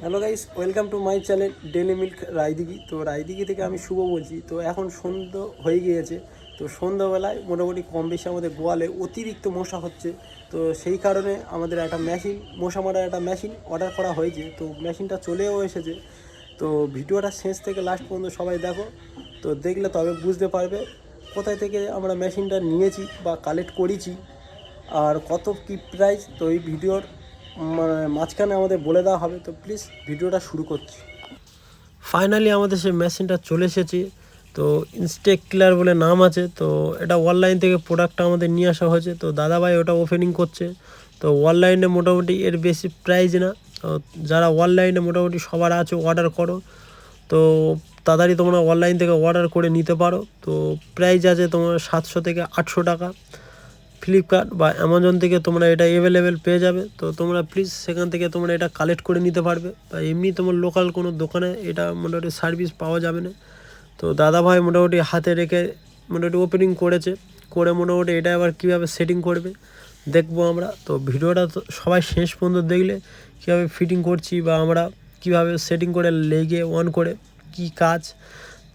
Hello guys, welcome to my channel Daily Milk Raidighi. তো রায়দিঘি থেকে আমি শুভ বলছি। তো এখন সন্ধ্যা হয়ে গিয়েছে। তো সন্ধ্যাবেলায় মোটামুটি কম বেশি আমাদের গোয়ালে অতিরিক্ত মশা হচ্ছে। তো সেই কারণে আমাদের একটা মেশিন, মশা মারার একটা মেশিন অর্ডার করা হয়েছে। তো মেশিনটা চলেও এসেছে। তো ভিডিওটা শেষ থেকে লাস্ট পর্যন্ত সবাই দেখো। তো দেখলে তবে বুঝতে পারবে কোথায় থেকে আমরা মেশিনটা নিয়েছি বা কালেক্ট করেছি আর কত কী প্রাইস। তো এই ভিডিওর মাঝখানে আমাদের বলে দেওয়া হবে। তো প্লিজ ভিডিওটা শুরু করছি। ফাইনালি আমাদের সেই মেশিনটা চলে এসেছে। তো ইনস্টেক ক্লিয়ার বলে নাম আছে। তো এটা অনলাইন থেকে প্রোডাক্টটা আমাদের নিয়ে আসা হয়েছে। তো দাদাভাই ওটা ওপেনিং করছে। তো অনলাইনে মোটামুটি এর বেশি প্রাইস না। তো যারা অনলাইনে মোটামুটি সবার আছে অর্ডার করো, তো তাড়াতাড়ি তোমরা অনলাইন থেকে অর্ডার করে নিতে পারো। তো প্রাইস আছে তোমার 700 থেকে 800 টাকা। ফ্লিপকার্ট বা অ্যামাজন থেকে তোমরা এটা অ্যাভেলেবেল পেয়ে যাবে। তো তোমরা প্লিজ সেখান থেকে তোমরা এটা কালেক্ট করে নিতে পারবে। বা এমনি তোমার লোকাল কোনো দোকানে এটা মোটামুটি সার্ভিস পাওয়া যাবে না। তো দাদাভাই মোটামুটি হাতে রেখে মোটামুটি ওপেনিং করেছে, করে মোটামুটি এটা আবার কীভাবে সেটিং করবে দেখবো আমরা। তো ভিডিওটা তো সবাই শেষ পর্যন্ত দেখলে কীভাবে ফিটিং করছি বা আমরা কীভাবে সেটিং করে লেগে অন করে কি কাজ।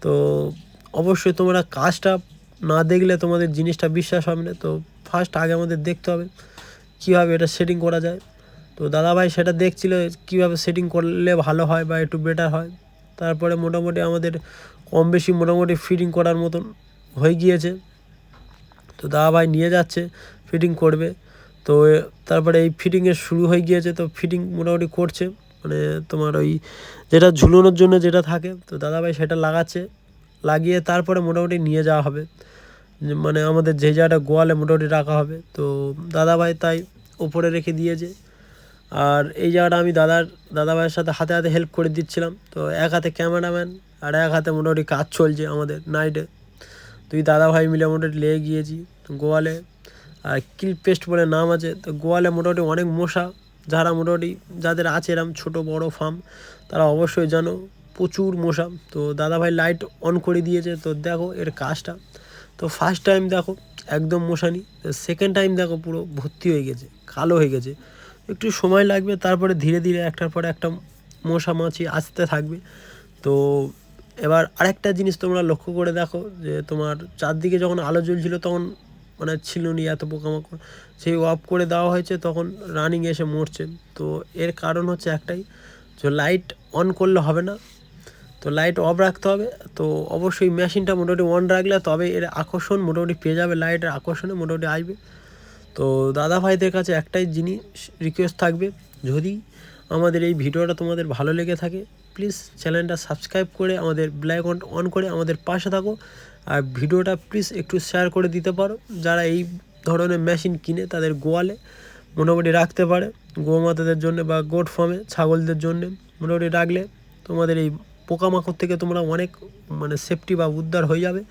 তো অবশ্যই তোমরা কাজটা না দেখলে তোমাদের জিনিসটা বিশ্বাস হবে না। তো ফার্স্ট আগে আমাদের দেখতে হবে কীভাবে এটা সেটিং করা যায়। তো দাদাভাই সেটা দেখছিল কীভাবে সেটিং করলে ভালো হয় বা একটু বেটার হয়। তারপরে মোটামুটি আমাদের কম বেশি মোটামুটি ফিটিং করার মতন হয়ে গিয়েছে। তো দাদাভাই নিয়ে যাচ্ছে, ফিটিং করবে। তো তারপরে এই ফিটিংয়ের শুরু হয়ে গিয়েছে। তো ফিটিং মোটামুটি করছে, মানে তোমার ওই যেটা ঝুলানোর জন্য যেটা থাকে, তো দাদাভাই সেটা লাগাচ্ছে। লাগিয়ে তারপরে মোটামুটি নিয়ে যাওয়া হবে, মানে আমাদের যে জায়গাটা গোয়ালে মোটামুটি রাখা হবে। তো দাদাভাই তাই ওপরে রেখে দিয়েছে। আর এই জায়গাটা আমি দাদাভাইয়ের সাথে হাতে হাতে হেল্প করে দিচ্ছিলাম। তো এক হাতে ক্যামেরাম্যান আর এক হাতে মোটামুটি কাজ চলছে আমাদের নাইটে। দুই দাদাভাই মিলে মোটামুটি লেগে গিয়েছি গোয়ালে। আর কিল পেস্ট বলে নাম আছে। তো গোয়ালে মোটামুটি অনেক মশা, যারা মোটামুটি যাদের আছে এরম ছোটো বড়ো ফার্ম, তারা অবশ্যই জানো প্রচুর মশা। তো দাদাভাই লাইট অন করে দিয়েছে। তো দেখো এর কাজটা। তো ফার্স্ট টাইম দেখো একদম মশা নেই, সেকেন্ড টাইম দেখো পুরো ভর্তি হয়ে গেছে, কালো হয়ে গেছে। একটু সময় লাগবে, তারপরে ধীরে ধীরে একটার পর একটা মশা মাছি আসতে থাকবে। তো এবার আরেকটা জিনিস তোমরা লক্ষ্য করে দেখো যে তোমার চারদিকে যখন আলো জ্বলছিল তখন মানে ছিল নি এত পোকামাকড়, সেই অফ করে দেওয়া হয়েছে, তখন রানিং এসে মরছে। তো এর কারণ হচ্ছে একটাই, যে লাইট অন করলে হবে না, তো লাইট অফ রাখতে হবে। তো অবশ্যই মেশিনটা মোটামুটি অন রাখলে তবে এর আকর্ষণ মোটামুটি পেয়ে যাবে, লাইটের আকর্ষণে মোটামুটি আসবে। তো দাদা ভাইদের কাছে একটাই জিনিস রিকোয়েস্ট থাকবে, যদি আমাদের এই ভিডিওটা তোমাদের ভালো লেগে থাকে প্লিজ চ্যানেলটা সাবস্ক্রাইব করে আমাদের বেল আইকন অন করে আমাদের পাশে থাকো। আর ভিডিওটা প্লিজ একটু শেয়ার করে দিতে পারো, যারা এই ধরনের মেশিন কিনে তাদের গোয়ালে মোটামুটি রাখতে পারে, গোমাতাদের জন্য বা গোট ফার্মে ছাগলদের জন্য মোটামুটি রাখলে তোমাদের এই পোকামাকড় থেকে তোমরা অনেক মানে সেফটি বা উদ্ধার হয়ে যাবে।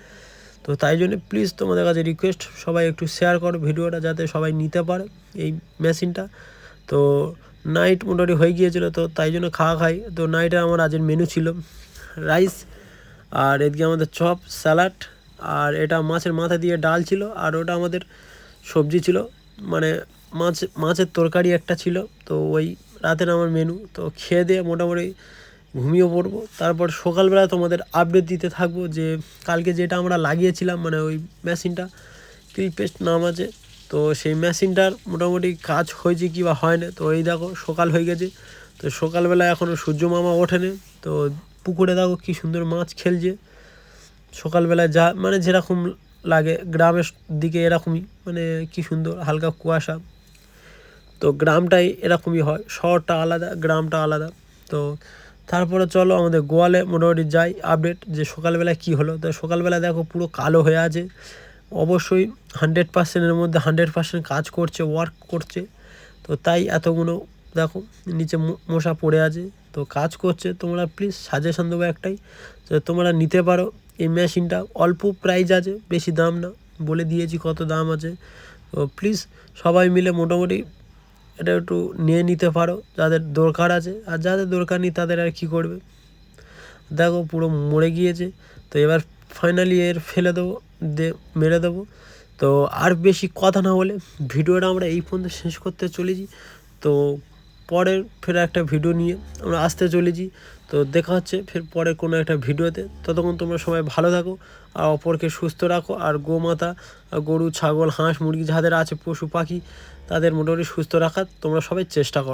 তো তাই জন্য প্লিজ তোমাদের কাছে রিকোয়েস্ট, সবাই একটু শেয়ার করো ভিডিওটা যাতে সবাই নিতে পারে এই মেশিনটা। তো নাইট মোটামুটি হয়ে গিয়েছিলো, তো তাই জন্য খাওয়া খাই। তো নাইটে আমার আজের মেনু ছিল রাইস, আর এদিকে আমাদের চপ, স্যালাড, আর এটা মাছের মাথা দিয়ে ডাল ছিল, আর ওটা আমাদের সবজি ছিল, মানে মাছের তরকারি একটা ছিল। তো ওই রাতের আমার মেনু। তো খেয়ে দিয়ে মোটামুটি ঘুমিয়ে পড়বো। তারপর সকালবেলা তোমাদের আপডেট দিতে থাকবো যে কালকে যেটা আমরা লাগিয়েছিলাম, মানে ওই মেশিনটা কিল পেস্ট নাম আছে। তো সেই মেশিনটার মোটামুটি কাজ হয়েছে কি বা হয় না। তো এই দেখো সকাল হয়ে গেছে। তো সকালবেলা এখনও সূর্য মামা ওঠেনি। তো পুকুরে দেখো কী সুন্দর মাছ খেলছে সকালবেলায়, যা মানে যেরকম লাগে গ্রামের দিকে এরকমই, মানে কী সুন্দর হালকা কুয়াশা। তো গ্রামটাই এরকমই হয়, শহরটা আলাদা, গ্রামটা আলাদা। তো তারপরে চলো আমাদের গোয়ালে মোটামুটি যাই আপডেট যে সকালবেলা কি হলো। তো সকালবেলা দেখো পুরো কালো হয়ে আছে, অবশ্যই 100%-এর মধ্যে 100% কাজ করছে, ওয়ার্ক করছে। তো তাই এতগুলো দেখো নিচে মশা পড়ে আছে, তো কাজ করছে। তোমরা প্লিজ সাজেশন দেবো একটাই, যে তোমরা নিতে পারো এই মেশিনটা। অল্প প্রাইস আছে, বেশি দাম না, বলে দিয়েছি কত দাম আছে। তো প্লিজ সবাই মিলে মোটামুটি এটা একটু নিয়ে নিতে পারো যাদের দরকার আছে, আর যাদের দরকার নেই তাদের আর কী করবে। দেখো পুরো মরে গিয়েছে। তো এবার ফাইনালি এর ফেলে দেবো, মেরে দেবো। তো আর বেশি কথা না বলে ভিডিওটা আমরা এই পর্যন্ত শেষ করতে চলেছি। তো পরের ফের একটা ভিডিও নিয়ে আমরা আসতে চলেছি। তো দেখা হচ্ছে ফের পরের কোনো একটা ভিডিওতে। ততক্ষণ তোমরা সবাই ভালো থাকো আর অপরকে সুস্থ রাখো। আর গোমাতা, গরু, ছাগল, হাঁস, মুরগি যাদের আছে, পশু পাখি, তাদের মোটামুটি সুস্থ রাখার তোমরা সবাই চেষ্টা করো।